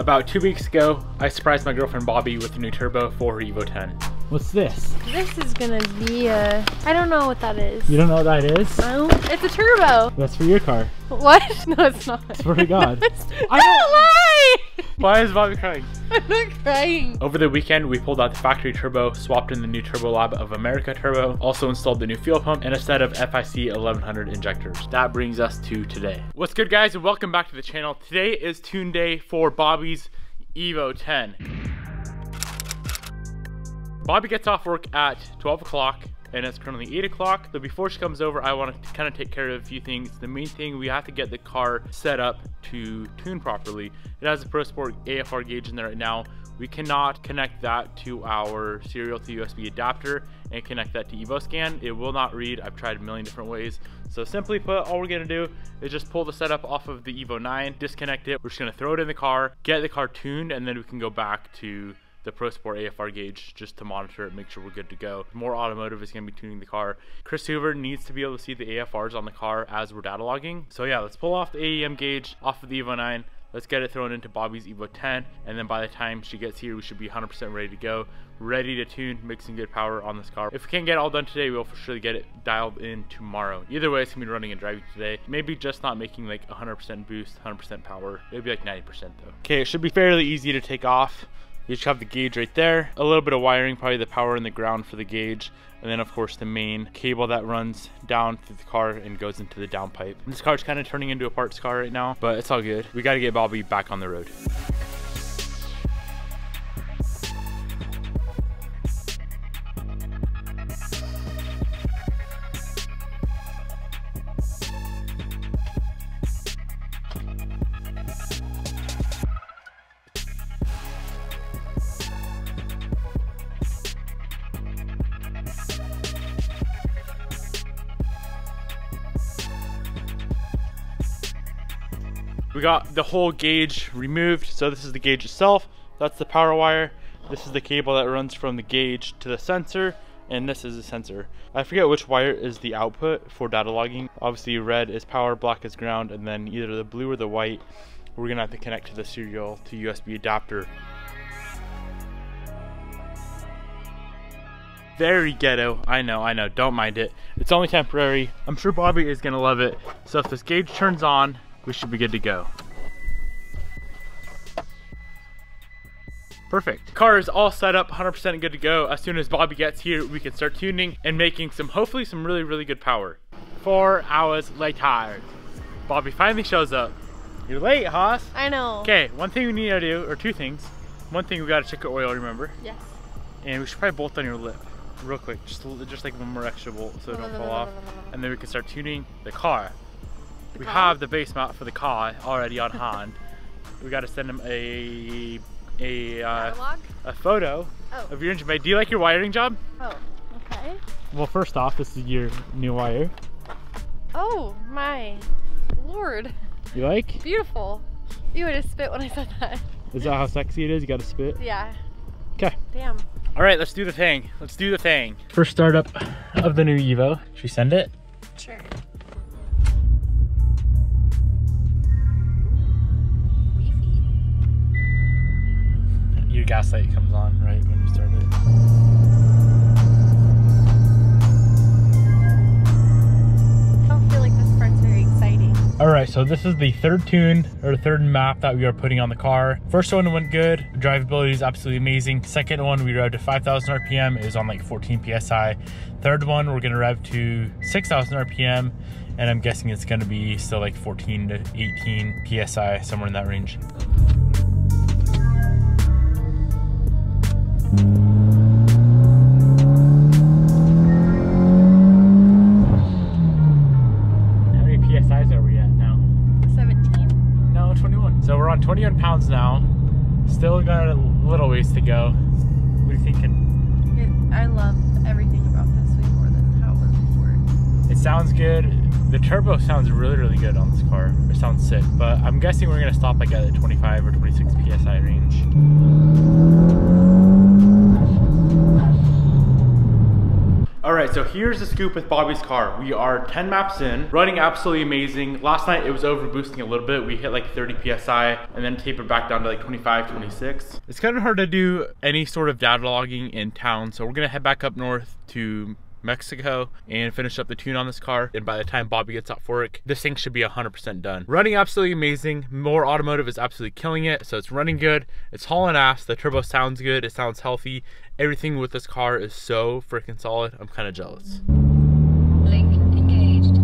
About 2 weeks ago, I surprised my girlfriend Bobby with a new turbo for her Evo 10. What's this? This is gonna be a... I don't know what that is. You don't know what that is? No. It's a turbo. That's for your car. What? No, it's not. I swear to God. I don't lie! Why is Bobby crying? I'm not crying. Over the weekend, we pulled out the factory turbo, swapped in the new Turbo Lab of America turbo, also installed the new fuel pump, and a set of FIC 1100 injectors. That brings us to today. What's good, guys, and welcome back to the channel. Today is tune day for Bobby's Evo 10. Bobby gets off work at 12 o'clock and it's currently 8 o'clock. So before she comes over, I want to kind of take care of a few things. The main thing, we have to get the car set up to tune properly. It has a Pro Sport AFR gauge in there right now. We cannot connect that to our serial to USB adapter and connect that to EvoScan. It will not read. I've tried a million different ways. So simply put, all we're gonna do is just pull the setup off of the Evo 9, disconnect it. We're just gonna throw it in the car, get the car tuned, and then we can go back to the Pro Sport AFR gauge just to monitor it, make sure we're good to go. Moore Automotive is going to be tuning the car. Chris Hoover needs to be able to see the AFRs on the car as we're data logging. So yeah, let's pull off the AEM gauge off of the Evo 9. Let's get it thrown into Bobby's Evo 10, and then by the time she gets here, we should be 100% ready to go, ready to tune, make some good power on this car. If we can't get it all done today, we'll for sure get it dialed in tomorrow. Either way, it's gonna be running and driving today. Maybe just not making like 100% boost, 100% power. It'll be like 90% though. Okay, it should be fairly easy to take off. You just have the gauge right there, a little bit of wiring, probably the power and the ground for the gauge, and then of course the main cable that runs down through the car and goes into the downpipe. This car's kind of turning into a parts car right now, but it's all good. We got to get Bobby back on the road. We got the whole gauge removed. So this is the gauge itself. That's the power wire. This is the cable that runs from the gauge to the sensor. And this is the sensor. I forget which wire is the output for data logging. Obviously red is power, black is ground, and then either the blue or the white, we're gonna have to connect to the serial to USB adapter. Very ghetto, I know, don't mind it. It's only temporary. I'm sure Bobby is gonna love it. So if this gauge turns on, we should be good to go. Perfect. Car is all set up, 100% good to go. As soon as Bobby gets here, we can start tuning and making hopefully some really good power. 4 hours later, Bobby finally shows up. You're late, Haas. I know. Okay, one thing we need to do, or two things. One thing, we gotta check your oil, remember? Yes. And we should probably bolt on your lip real quick, just like one more extra bolt so it don't fall off. And then we can start tuning the car. We have the base mount for the car already on hand. We got to send him a photo of your engine bay. Do you like your wiring job? Oh, okay. Well, first off, this is your new wire. Oh my lord. You like? Beautiful. You would have spit when I said that. Is that how sexy it is? You got to spit? Yeah. Okay. Damn. All right, let's do the thing. Let's do the thing. First startup of the new Evo. Should we send it? Sure. Your gas light comes on right when you start it. I don't feel like this part's very exciting. All right, so this is the third tune or third map that we are putting on the car. First one went good. Drivability is absolutely amazing. Second one, we revved to 5,000 RPM. It was on like 14 PSI. Third one, we're gonna rev to 6,000 RPM. And I'm guessing it's gonna be still like 14 to 18 PSI, somewhere in that range. How many PSIs are we at now? 17? No, 21. So we're on 21 pounds now. Still got a little ways to go. What are you thinking? I love everything about this way more than how it was before. It sounds good. The turbo sounds really good on this car. It sounds sick, but I'm guessing we're gonna stop like at the 25 or 26 PSI range. All right, right, so here's the scoop with Bobbi's car. We are 10 maps in, running absolutely amazing. Last night it was over boosting a little bit. We hit like 30 PSI and then tapered back down to like 25, 26. It's kind of hard to do any sort of data logging in town, so we're gonna head back up north to Mexico and finish up the tune on this car, and by the time Bobbi gets off work, this thing should be 100% done. Running absolutely amazing. Moore Automotive is absolutely killing it, so it's running good, it's hauling ass, the turbo sounds good, it sounds healthy. Everything with this car is so freaking solid. I'm kind of jealous. Link engaged.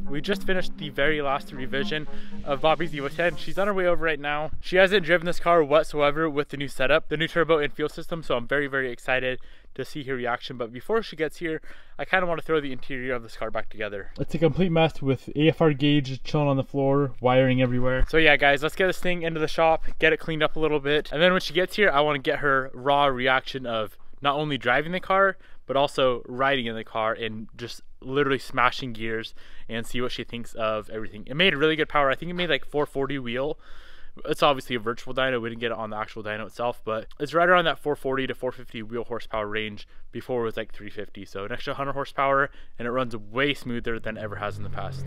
We just finished the very last revision of Bobbi's Evo 10. She's on her way over right now. She hasn't driven this car whatsoever with the new setup, the new turbo and fuel system, so I'm very, very excited to see her reaction. But before she gets here, I kind of want to throw the interior of this car back together. It's a complete mess with AFR gauge chilling on the floor, wiring everywhere. So yeah, guys, let's get this thing into the shop, get it cleaned up a little bit, and then when she gets here, I want to get her raw reaction of not only driving the car, but also riding in the car and just literally smashing gears, and see what she thinks of everything. It made really good power. I think it made like 440 wheel. It's obviously a virtual dyno. We didn't get it on the actual dyno itself, but it's right around that 440 to 450 wheel horsepower range. Before it was like 350, so an extra 100 horsepower, and it runs way smoother than it ever has in the past.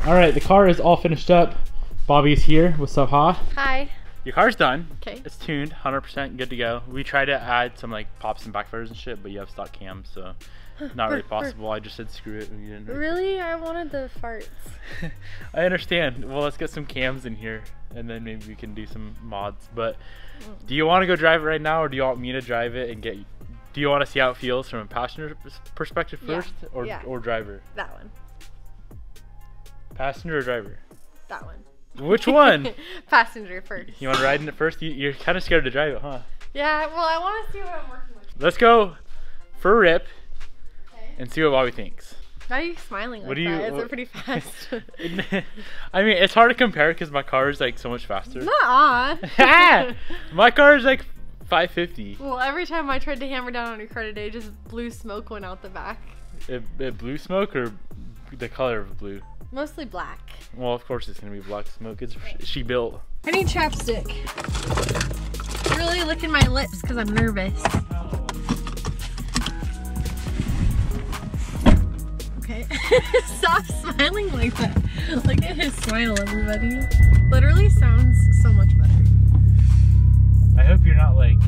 All right, the car is all finished up. Bobbi's here. What's up, Ha? Hi. Your car's done. Okay. It's tuned, 100% good to go. We tried to add some like pops and backfires and shit, but you have stock cams, so not really possible. I just said screw it. And you didn't. Really? I wanted the farts. I understand. Well, let's get some cams in here, and then maybe we can do some mods. But do you want to go drive it right now, or do you want me to drive it and get? Do you want to see how it feels from a passenger perspective first, or driver? That one. Passenger or driver? That one. Which one? Passenger first. You want to ride in it first? You're kind of scared to drive it, huh? Yeah, well, I want to see what I'm working with. Let's go for a rip, Okay. and see what Bobbi thinks. Why are you smiling like that? Is it pretty fast? I mean, it's hard to compare because my car is like so much faster. Nuh-uh. My car is like 550. Well, every time I tried to hammer down on your car today, just blue smoke went out the back. It blue smoke or the color of blue? Mostly black. Well, of course it's gonna be black smoke. It's she built. I need chapstick. I'm really licking my lips because I'm nervous. Okay. Stop smiling like that. Look at his smile, everybody. Literally sounds so much better. I hope you're not like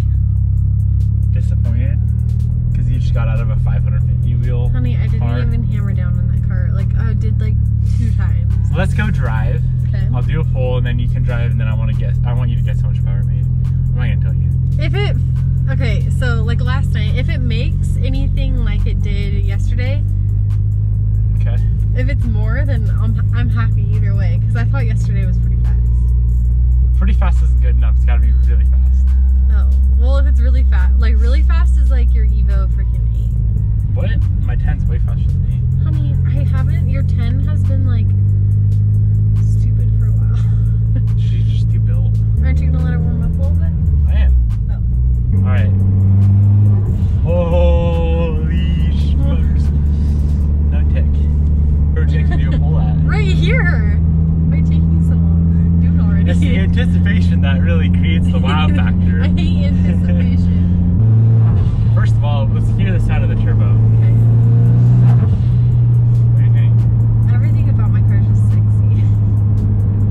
disappointed because you just got out of a 550 wheel. Honey, I didn't even hammer down on that car. Like I did like 2 times. Let's go drive. Okay. I'll do a full and then you can drive, and then I want you to guess how much power it made. I'm not gonna tell you. If it, okay, so like last night, if it makes anything like it did yesterday, okay. If it's more, then I'm happy either way, because I thought yesterday was pretty fast. Pretty fast isn't good enough. It's gotta be really fast. Oh, well, if it's really fast, like really fast is like your Evo freaking 8. What? My 10's way faster than 8. Honey, I haven't. Your 10 has been like stupid for a while. She's just too built. Aren't you gonna let it warm up a little bit? I am. Oh. All right. Holy smokes! No tick. Where'd you do a pull at? Right here. Why are you taking so long? Do it already. It's the anticipation that really creates the wow factor. I hate anticipation. First of all, let's hear the sound of the turbo. Okay. What do you think? Everything about my car is just sexy.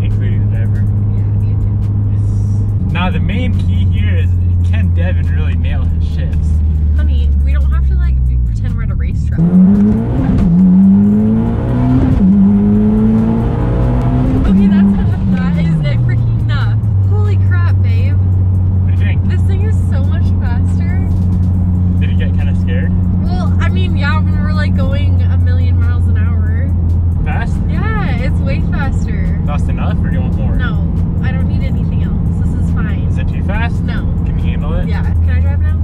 Including the driver. Yeah, you too. Now the main key here is, can Devin really nail his shifts? Honey, we don't have to like pretend we're at a racetrack. Okay, that is like freaking enough. Holy crap, babe. What do you think? This thing is so much faster. Did you get kind of scared? Well, I mean, yeah, when we're like going a million miles an hour. Fast? Yeah, it's way faster. Fast enough, or do you want more? No, I don't need anything else. This is fine. Is it too fast? No. Can you handle it? Yeah. Can I drive now?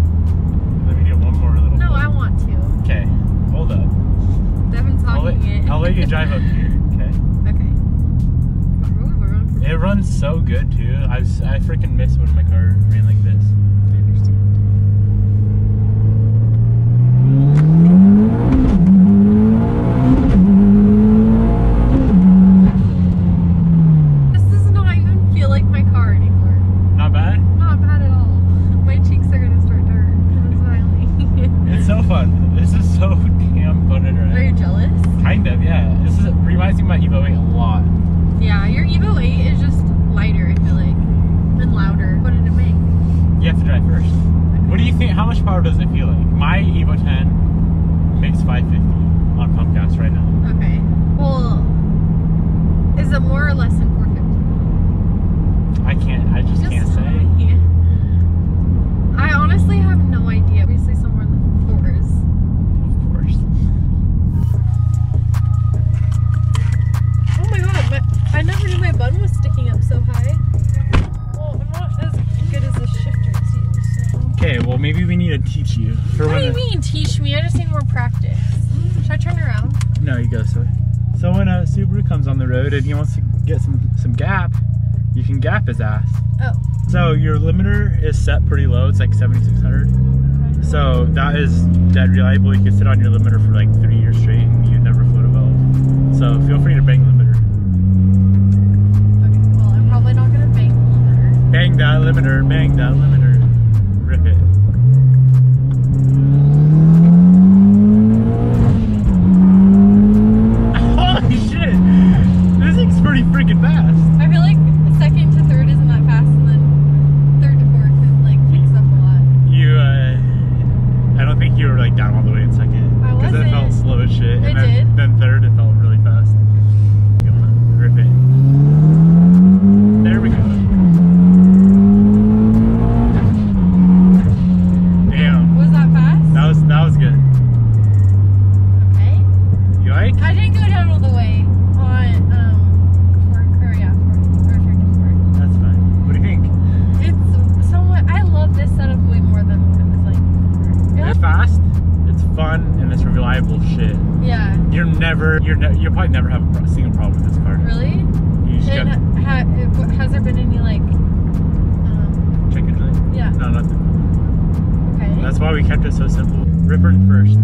Let me do one more little. No, I want to. Okay, hold up. Devin's talking I'll let you drive up here, okay? Okay. It runs so good too. I freaking miss when my car ran like this. I understand. This does not even feel like my car anymore. Not bad? Not bad at all. My cheeks are gonna start to hurt because I'm smiling. It's so fun. This is so damn fun to drive. Are you jealous? Kind of, yeah. This reminds me of my Evo 8 a lot. Yeah, your Evo 8 is just lighter, I feel like, and louder. What did it make? You have to drive first. What do you think? How much power does it feel like? My Evo 10 makes 550 on pump gas right now. Okay. Well, is it more or less than 450? I just can't tell say. me. I honestly have no idea. Obviously somewhere in the fours. Of course. Oh my god, I never knew my button was sticking up so high. Well, I'm not as good as the shifter too, so. Okay, well maybe we need to teach you. What do you mean teach me? I just need more practice. Should I turn around? No, you go this way. So when a Subaru comes on the road and he wants to get some gap, you can gap his ass. Oh. So your limiter is set pretty low. It's like 7,600. Okay. So that is dead reliable. You can sit on your limiter for like 3 years straight and you never float a valve. So feel free to bang the limiter. Okay, well I'm probably not gonna bang the limiter. Bang that limiter, bang that limiter. Rip it. Holy shit! This thing's pretty freaking fast. I feel like second to third isn't that fast, and then third to fourth is like picks up a lot. I don't think you were like down all the way in second. I wasn't. Because it felt slow as shit. It And did? Then third, it felt really fast. Come on, rip it. There we go. Damn. Was that fast? That was good. Okay. You like? I didn't go down all the way on fourth. That's fine. What do you think? It's somewhat. I love this setup way more than what it was like before. It's fast, it's fun, and it's reliable shit. Yeah. You'll probably never have a single problem with this car. Really? You just And has there been any like? check engine? Yeah. No, nothing. Okay. That's why we kept it so simple. Ripper first.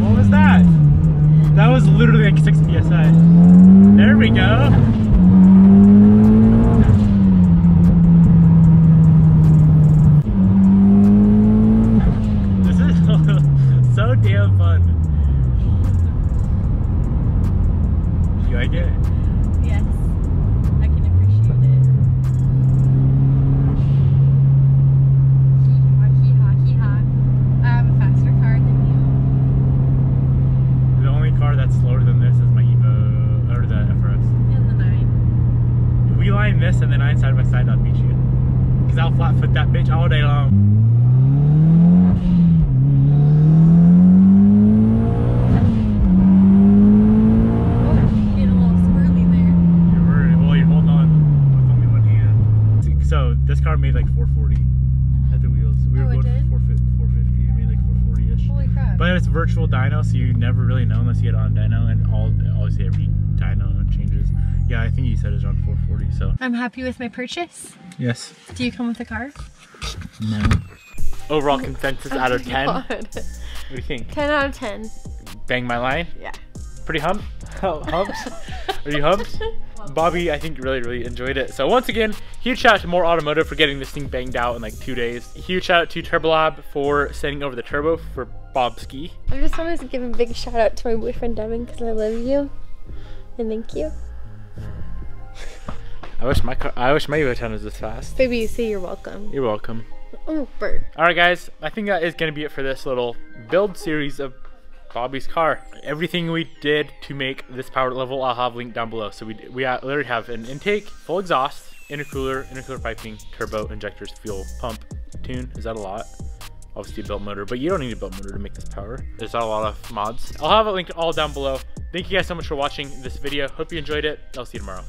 What was that? That was literally like 6 PSI. There we go. This is so damn fun. You like it? Yes. I can appreciate it. Hee-haw, hee-haw. I have a faster car than you. The only car that's slower than this is my Evo, or the FRS. And the 9. If we line this and the 9 side by side, I'll beat you. Because I'll flat foot that bitch all day long. Getting a little squirrely there. You're holding on with only one hand. So this car made like 440 at the wheels. We were Oh, it going did? for 450. It made like 440-ish. Holy crap. But it's virtual dyno, so you never really know unless you get on dyno, and obviously every dyno changes. Yeah, I think you said it's around 440. So I'm happy with my purchase. yes. Do you come with a car? No. Overall consensus out of 10. What God. do you think? 10 out of 10. Bang my line? Yeah. Pretty humps? Are you humped? Bobby, I think really enjoyed it. So once again, huge shout out to Moore Automotive for getting this thing banged out in like 2 days. Huge shout out to Turbolab for sending over the turbo for Bobski. I just wanted to give a big shout out to my boyfriend Devin because I love you and thank you. I wish my Evo 10 was this fast. Baby, you say you're welcome. You're welcome. Oh, Bert. Alright guys, I think that is going to be it for this little build series of Bobby's car. Everything we did to make this power level I'll have linked down below. So we literally have an intake, full exhaust, intercooler piping, turbo, injectors, fuel, pump, tune. Is that a lot? Obviously a built motor, but you don't need a built motor to make this power. There's not a lot of mods. I'll have it linked all down below. Thank you guys so much for watching this video. Hope you enjoyed it. I'll see you tomorrow.